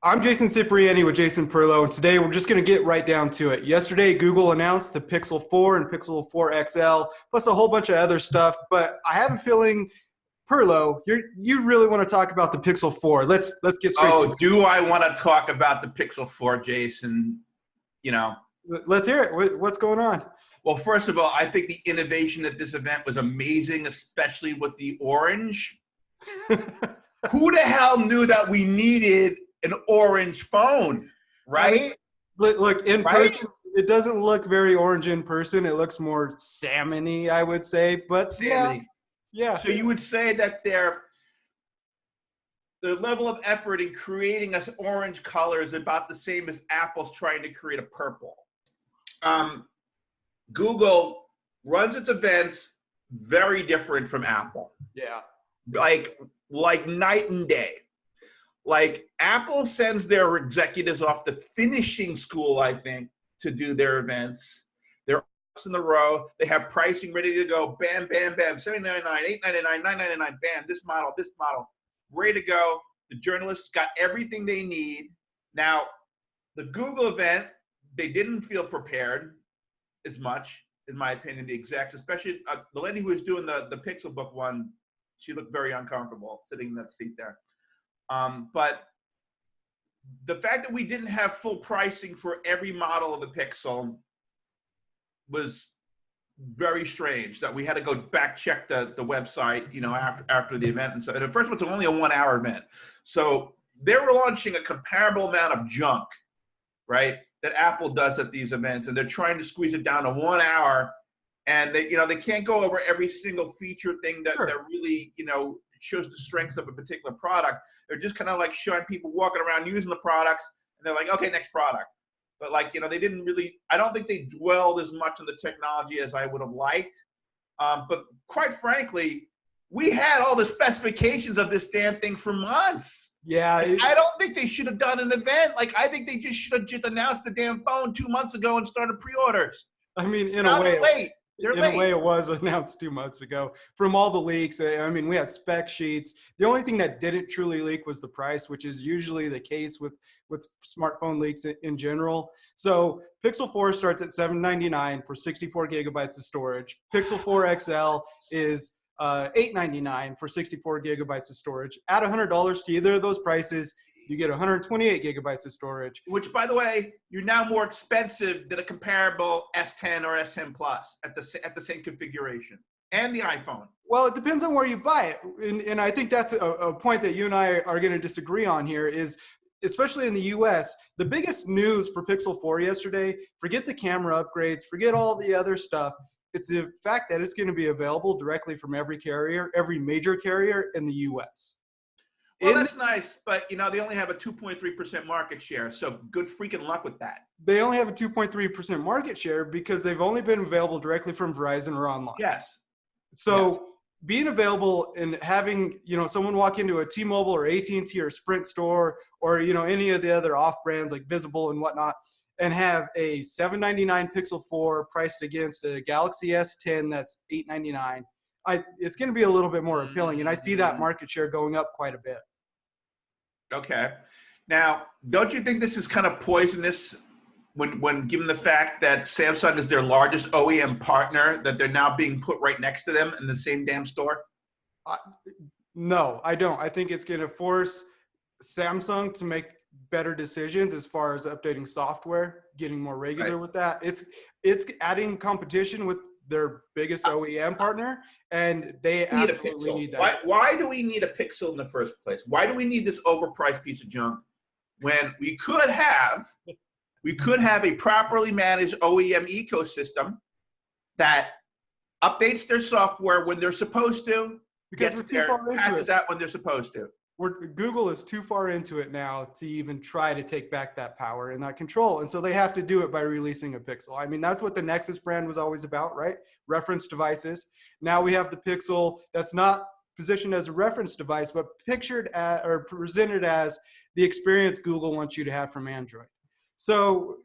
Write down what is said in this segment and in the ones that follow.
I'm Jason Cipriani with Jason Perlow, and today we're just going to get right down to it. Yesterday, Google announced the Pixel 4 and Pixel 4 XL, plus a whole bunch of other stuff, but I have a feeling, Perlow, you really want to talk about the Pixel 4. Let's get straight to it. Do I want to talk about the Pixel 4, Jason? Let's hear it. What's going on? Well, first of all, I think the innovation at this event was amazing, especially with the orange. Who the hell knew that we needed an orange phone, right? Look, in person, it doesn't look very orange in person. It looks more salmon-y, I would say, but salmon-y. Yeah. So you would say that their level of effort in creating us orange color is about the same as Apple's trying to create a purple. Google runs its events very different from Apple. Yeah. Like night and day. Like Apple sends their executives off to finishing school, I think, to do their events. They're in the row. They have pricing ready to go. Bam, bam, bam. $7.99, $8.99, $9.99. Bam. This model. Ready to go. The journalists got everything they need. Now, the Google event, they didn't feel prepared as much, in my opinion, the execs, especially the lady who was doing the Pixel Book one. She looked very uncomfortable sitting in that seat there. But the fact that we didn't have full pricing for every model of the Pixel was very strange. That we had to go back check the website, after the event. And so, and the first one's only a 1 hour event. So they were launching a comparable amount of junk, right, that Apple does at these events. And they're trying to squeeze it down to 1 hour. And they can't go over every single feature thing that really, shows the strengths of a particular product. They're just kind of like showing people walking around using the products, and they're like, okay, next product. But they didn't really, I don't think they dwelled as much on the technology as I would have liked. But quite frankly, we had all the specifications of this damn thing for months. Yeah. I don't think they should have done an event. I think they just should have just announced the damn phone 2 months ago and started pre-orders. I mean, in a a way, it was announced 2 months ago. From all the leaks, I mean, we had spec sheets. The only thing that didn't truly leak was the price, which is usually the case with smartphone leaks in general. So Pixel 4 starts at $799 for 64 gigabytes of storage. Pixel 4 XL is $899 for 64 gigabytes of storage. Add $100 to either of those prices, you get 128 gigabytes of storage. Which, by the way, you're now more expensive than a comparable S10 or S10 Plus at the same configuration, and the iPhone. Well, it depends on where you buy it, and I think that's a point that you and I are going to disagree on here. Is especially in the U.S., the biggest news for Pixel 4 yesterday. Forget the camera upgrades, forget all the other stuff. It's the fact that it's going to be available directly from every carrier, every major carrier in the U.S. Well, that's nice, but they only have a 2.3% market share, so good freaking luck with that. They only have a 2.3% market share because they've only been available directly from Verizon or online. Yes. So being available and having someone walk into a T-Mobile or AT&T or Sprint store or any of the other off brands like Visible and whatnot, and have a $799 Pixel 4 priced against a Galaxy S10 that's $899. It's going to be a little bit more appealing, and I see that market share going up quite a bit. Okay. Now, don't you think this is kind of poisonous when given the fact that Samsung is their largest OEM partner, that they're now being put right next to them in the same damn store? No, I don't. I think it's going to force Samsung to make better decisions as far as updating software, getting more regular with that. It's adding competition with their biggest OEM partner, and they absolutely need that. Why do we need a Pixel in the first place? Why do we need this overpriced piece of junk when we could have a properly managed OEM ecosystem that updates their software when they're supposed to, because we're too far into it. Out when they're supposed to. Google is too far into it now to even try to take back that power and that control. And so they have to do it by releasing a Pixel. I mean, that's what the Nexus brand was always about, right? Reference devices. Now we have the Pixel that's not positioned as a reference device, but pictured or presented as the experience Google wants you to have from Android. So,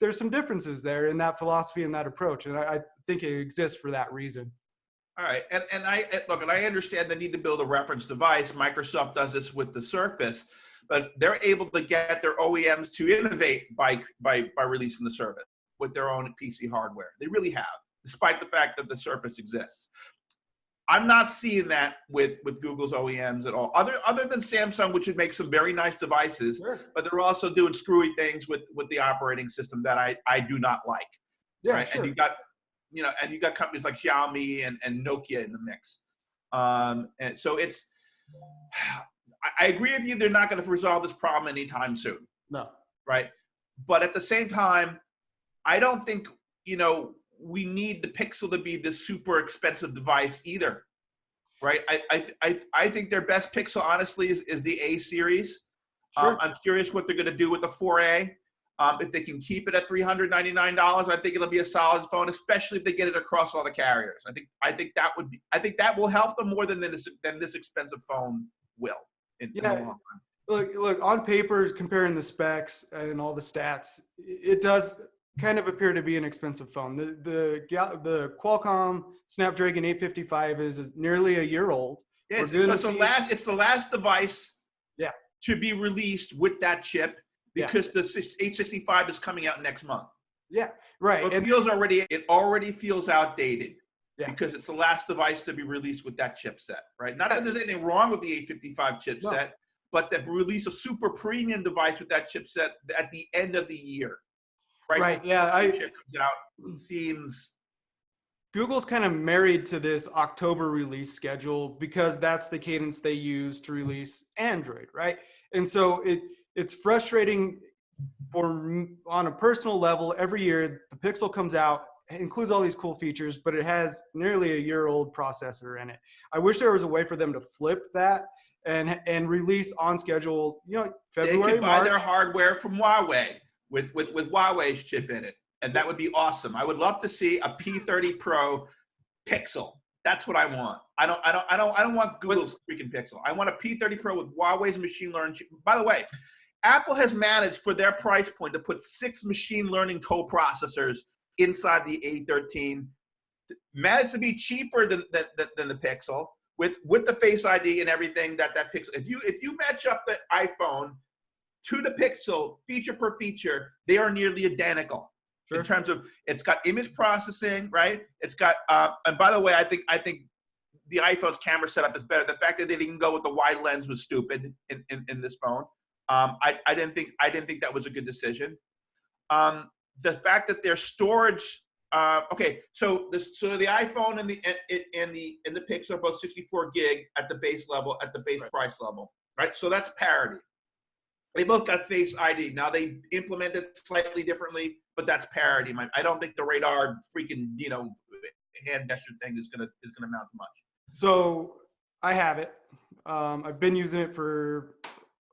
there's some differences there in that philosophy and that approach. And I think it exists for that reason. All right, and I understand the need to build a reference device. Microsoft does this with the Surface, but they're able to get their OEMs to innovate by releasing the service with their own PC hardware. They really have, despite the fact that the Surface exists. I'm not seeing that with Google's OEMs at all, other than Samsung, which would make some very nice devices, Sure. but they're also doing screwy things with the operating system that I do not like. Yeah, right? sure. And you got companies like Xiaomi and Nokia in the mix. And so I agree with you. They're not going to resolve this problem anytime soon. No. Right. But at the same time, I don't think, we need the Pixel to be this super expensive device either. Right. I think their best Pixel, honestly, is the A series. Sure. I'm curious what they're going to do with the 4A. If they can keep it at $399, I think it'll be a solid phone, especially if they get it across all the carriers. I think that will help them more than this expensive phone will. In the long run. Look, on paper, comparing the specs and all the stats, it does kind of appear to be an expensive phone. The Qualcomm Snapdragon 855 is nearly a year old. Yeah, it's the last device to be released with that chip, because the 865 is coming out next month. Yeah, right. So it already feels outdated because it's the last device to be released with that chipset, right? Not that there's anything wrong with the 855 chipset, but that release a super premium device with that chipset at the end of the year. Right. Yeah. Chip comes out, seems. Google's kind of married to this October release schedule because that's the cadence they use to release Android, right? And so it's frustrating on a personal level. Every year the Pixel comes out, it includes all these cool features, but it has nearly a year-old processor in it. I wish there was a way for them to flip that and release on schedule, February, They could buy March. their hardware from Huawei with Huawei's chip in it, and that would be awesome. I would love to see a P30 Pro Pixel. That's what I want. I don't want Google's freaking Pixel. I want a P30 Pro with Huawei's machine learning chip. By the way, Apple has managed for their price point to put 6 machine learning co-processors inside the A13. Managed to be cheaper than the Pixel with the Face ID and everything that Pixel. If you match up the iPhone to the Pixel feature per feature, they are nearly identical. Sure. In terms of, it's got image processing, right? It's got and by the way, I think the iPhone's camera setup is better. The fact that they didn't go with the wide lens was stupid in this phone. I didn't think that was a good decision. The fact that their storage, so the iPhone and the Pixel are both 64 gig at the base level, at the base price level, right? So that's parity. They both got Face ID. Now they implemented it slightly differently, but that's parity. I don't think the radar freaking hand gesture thing is gonna amount to much. So I have it. I've been using it for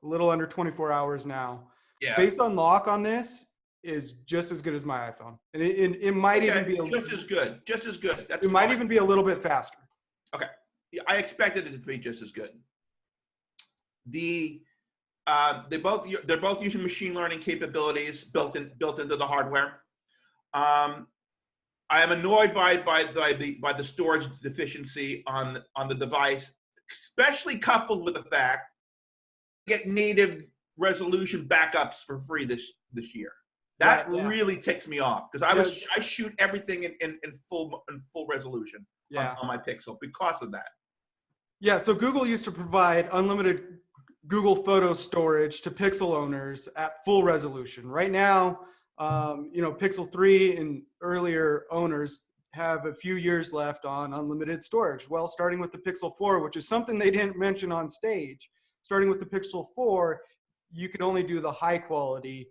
a little under 24 hours now. Yeah. Based on lock on this is just as good as my iPhone, and it might even be just as good. Just as good. That's it might even be a little bit faster. Okay, I expected it to be just as good. They're both using machine learning capabilities built into the hardware. I am annoyed by the storage deficiency on the device, especially coupled with the fact get native resolution backups for free this year. That really ticks me off because I shoot everything in full resolution on my Pixel because of that. Yeah, so Google used to provide unlimited Google Photo storage to Pixel owners at full resolution. Right now, Pixel 3 and earlier owners have a few years left on unlimited storage. Well, starting with the Pixel 4, which is something they didn't mention on stage, starting with the Pixel 4, you could only do the high quality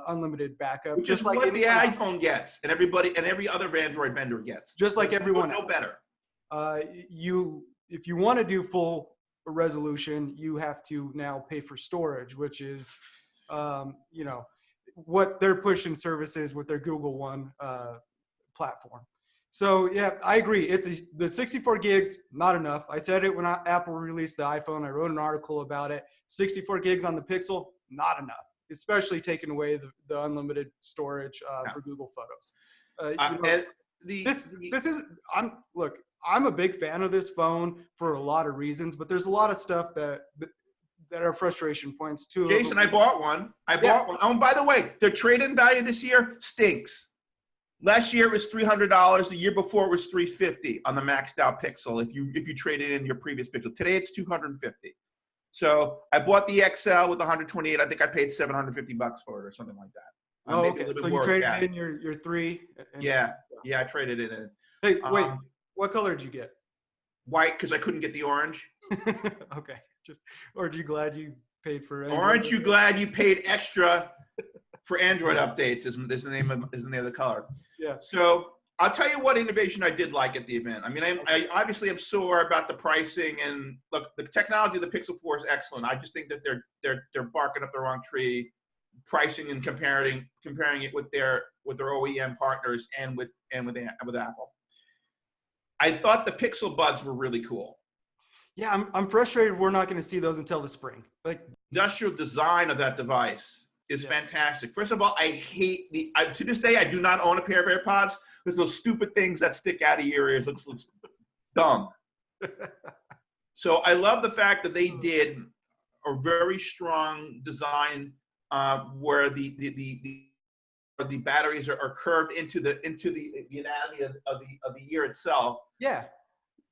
unlimited backup. Which is like what the iPhone gets and every other Android vendor gets. Just like everyone else. No better. If you want to do full resolution, you have to now pay for storage, which is, what they're pushing services with their Google One platform. So yeah, I agree. The 64 gigs, not enough. I said it when Apple released the iPhone. I wrote an article about it. 64 gigs on the Pixel, not enough, especially taking away the unlimited storage for Google Photos. I'm a big fan of this phone for a lot of reasons, but there's a lot of stuff that that are frustration points. Two of Jason, them. I bought one. I bought one. Oh, and by the way, the trade-in value this year stinks. Last year it was $300. The year before it was $350 on the maxed out Pixel. If you traded in your previous Pixel, today it's $250. So I bought the XL with 128. I think I paid $750 for it or something like that. Oh, Maybe a okay. little So bit you more traded cash. in your 3. Yeah, I traded it in. Hey, wait. What color did you get? White, because I couldn't get the orange. Okay. Or are you glad you paid for Android? Aren't you glad you paid extra for Android updates? Is the name of the color? Yeah. So I'll tell you what innovation I did like at the event. I mean, I obviously am sore about the pricing, and look, the technology of the Pixel 4 is excellent. I just think that they're barking up the wrong tree, pricing and comparing it with their OEM partners and with Apple. I thought the Pixel Buds were really cool. Yeah, I'm frustrated we're not going to see those until the spring. Like, industrial design of that device is fantastic. First of all, I hate to this day, I do not own a pair of AirPods with those stupid things that stick out of your ears. Looks dumb. So I love the fact that they did a very strong design where the batteries are curved into the anatomy of the ear itself. Yeah.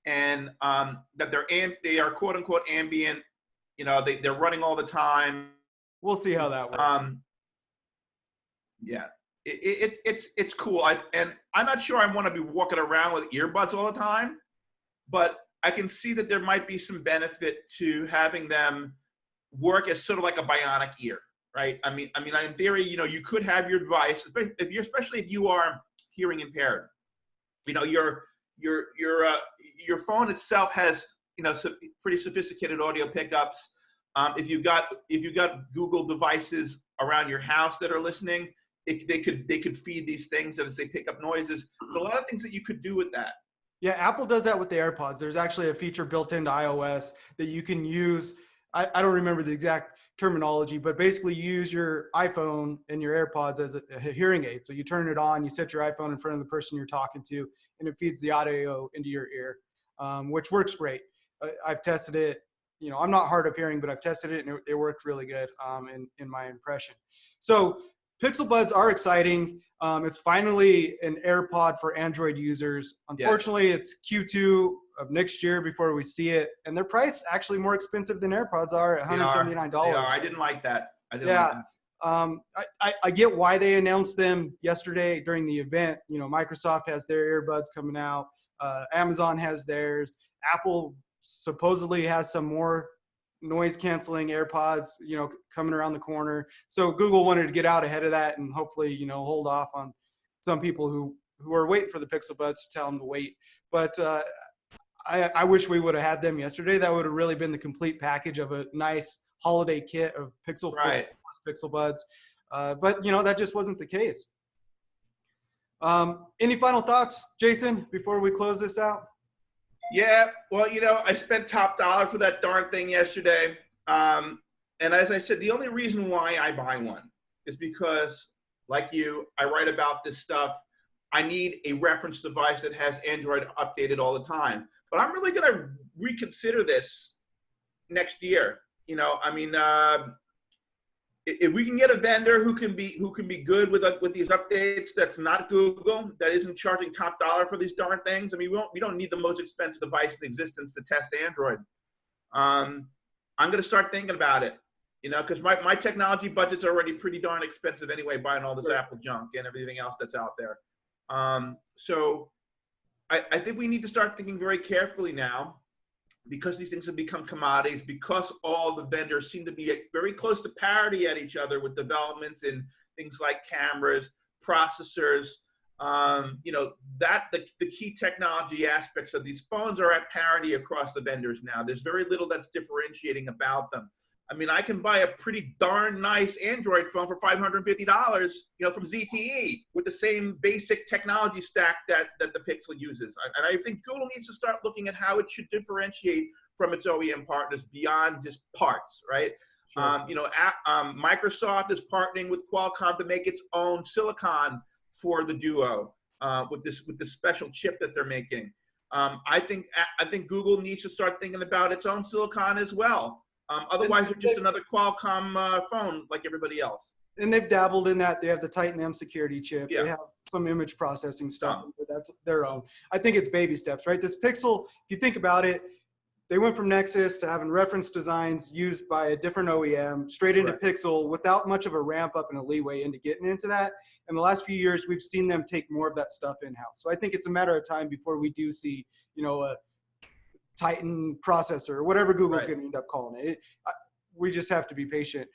And that they are quote unquote ambient. You know, they're running all the time. We'll see how that works. Yeah, it's cool. And I'm not sure I want to be walking around with earbuds all the time, but I can see that there might be some benefit to having them work as sort of like a bionic ear, right? I mean, in theory, you know, you could have your device, especially if you are hearing impaired. You know, your phone itself has, you know, pretty sophisticated audio pickups. If you've got Google devices around your house that are listening, they could feed these things as they pick up noises. There's a lot of things that you could do with that. Yeah, Apple does that with the AirPods. There's actually a feature built into iOS that you can use. I don't remember the exact terminology, but basically you use your iPhone and your AirPods as a hearing aid. So you turn it on, you set your iPhone in front of the person you're talking to, and it feeds the audio into your ear, which works great. I've tested it. You know, I'm not hard of hearing, but I've tested it and it worked really good in my impression. So Pixel Buds are exciting. It's finally an AirPod for Android users. Unfortunately, It's Q2 of next year before we see it. And their price actually more expensive than AirPods are at $179. They are. I didn't like that. I didn't like that. I get why they announced them yesterday during the event. You know, Microsoft has their earbuds coming out. Amazon has theirs. Apple supposedly has some more noise canceling AirPods, you know, coming around the corner. So Google wanted to get out ahead of that and hopefully, you know, hold off on some people who are waiting for the Pixel Buds to tell them to wait. But I wish we would have had them yesterday. That would have really been the complete package of a nice holiday kit of Pixel 4 plus Pixel Buds. But, you know, that just wasn't the case. Any final thoughts, Jason, before we close this out? Yeah, well, you know, I spent top dollar for that darn thing yesterday. And as I said, the only reason why I buy one is because, like you, I write about this stuff. I need a reference device that has Android updated all the time. But I'm really going to reconsider this next year. You know, I mean, if we can get a vendor who can be good with these updates, that's not Google, that isn't charging top dollar for these darn things. I mean, we don't need the most expensive device in existence to test Android. I'm going to start thinking about it, you know, because my technology budget's already pretty darn expensive anyway, buying all this Apple junk and everything else that's out there. So I think we need to start thinking very carefully now, because these things have become commodities, because all the vendors seem to be very close to parity at each other with developments in things like cameras, processors, you know, the key technology aspects of these phones are at parity across the vendors now. There's very little that's differentiating about them. I mean, I can buy a pretty darn nice Android phone for $550, you know, from ZTE with the same basic technology stack that the Pixel uses. And I think Google needs to start looking at how it should differentiate from its OEM partners beyond just parts, right? Sure. You know, Microsoft is partnering with Qualcomm to make its own silicon for the Duo with this special chip that they're making. I think Google needs to start thinking about its own silicon as well. Otherwise, they're just another Qualcomm phone like everybody else. And they've dabbled in that. They have the Titan M security chip. Yeah. They have some image processing stuff, but that's their own. I think it's baby steps, right? This Pixel, if you think about it, they went from Nexus to having reference designs used by a different OEM straight into Pixel without much of a ramp up and a leeway into getting into that. In the last few years, we've seen them take more of that stuff in-house. So I think it's a matter of time before we do see, you know, a Titan processor or whatever Google's going to end up calling it. We just have to be patient.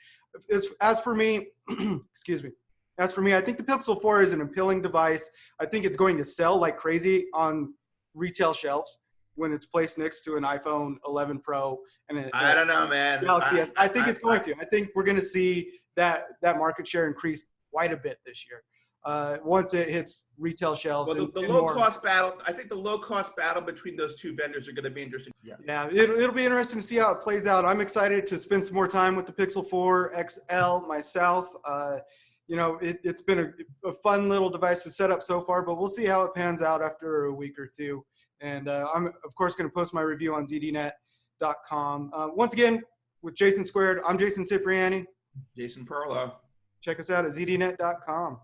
As for me, excuse me. As for me, I think the Pixel 4 is an appealing device. I think it's going to sell like crazy on retail shelves when it's placed next to an iPhone 11 Pro and I don't know, man. Galaxy S. I think it's going to. I think we're going to see that market share increase quite a bit this year. Once it hits retail shelves. Well, the low-cost battle, I think the low-cost battle between those two vendors are going to be interesting. Yeah, it'll be interesting to see how it plays out. I'm excited to spend some more time with the Pixel 4 XL myself. You know, it's been a fun little device to set up so far, but we'll see how it pans out after a week or two. And I'm, of course, going to post my review on ZDNet.com. Once again, with Jason Squared, I'm Jason Cipriani. Jason Perlow. Check us out at ZDNet.com.